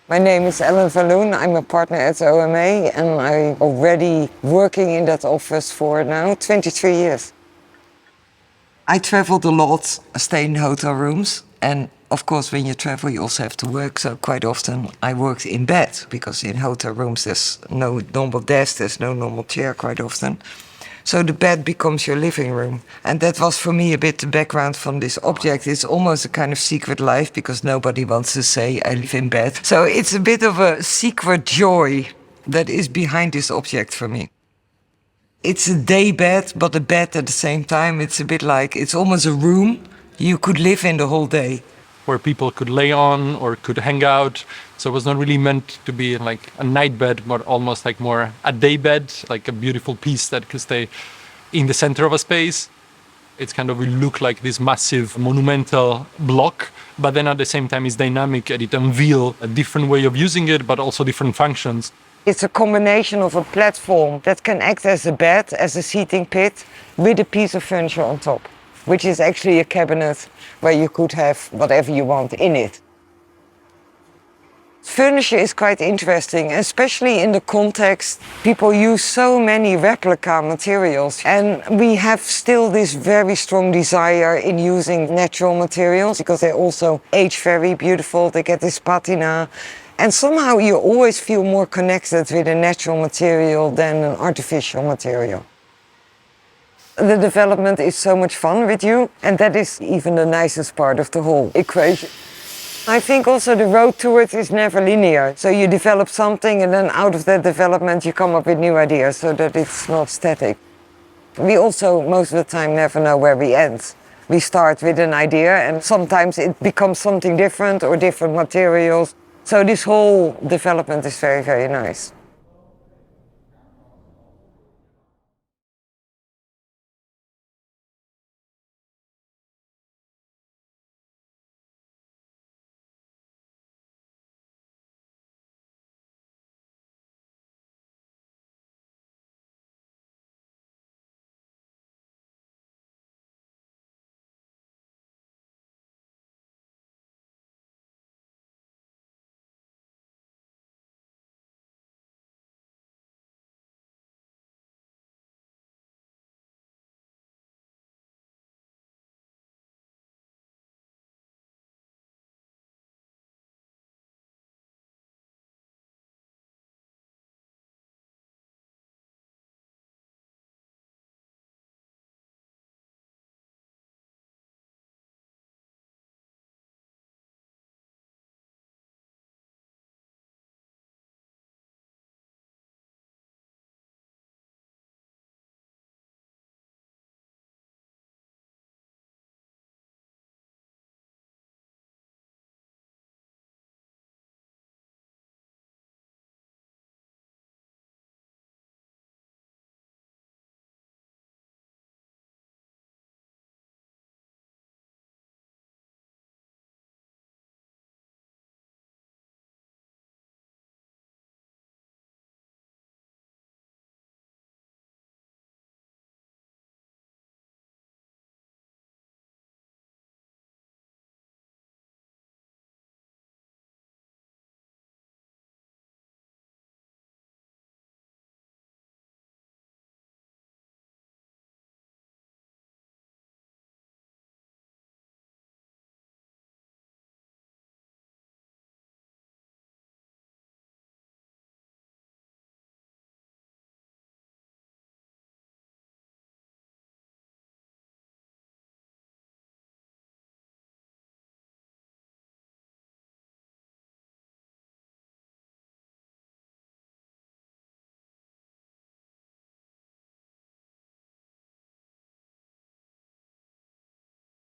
My name is Ellen van Loon. I'm a partner at the OMA and I'm already working in that office for now 23 years. I traveled a lot, stayed in hotel rooms, and of course when you travel you also have to work, so quite often I worked in bed because in hotel rooms there's no normal desk, there's no normal chair quite often. So the bed becomes your living room. And that was for me a bit the background from this object. It's almost a kind of secret life because nobody wants to say I live in bed. So it's a bit of a secret joy that is behind this object for me. It's a day bed, but a bed at the same time. It's a bit like, it's almost a room you could live in the whole day. Where people could lay on or could hang out. So it was not really meant to be like a night bed, but almost like more a day bed, like a beautiful piece that could stay in the center of a space. It's kind of will look like this massive monumental block, but then at the same time it's dynamic and it unveils a different way of using it, but also different functions. It's a combination of a platform that can act as a bed, as a seating pit, with a piece of furniture on top, which is actually a cabinet where you could have whatever you want in it. Furniture is quite interesting, especially in the context. People use so many replica materials, and we have still this very strong desire in using natural materials because they also age very beautiful, they get this patina. And somehow you always feel more connected with a natural material than an artificial material. The development is so much fun with you, and that is even the nicest part of the whole equation. I think also the road to it is never linear. So you develop something and then out of that development you come up with new ideas so that it's not static. We also most of the time never know where we end. We start with an idea and sometimes it becomes something different or different materials. So this whole development is very, very nice.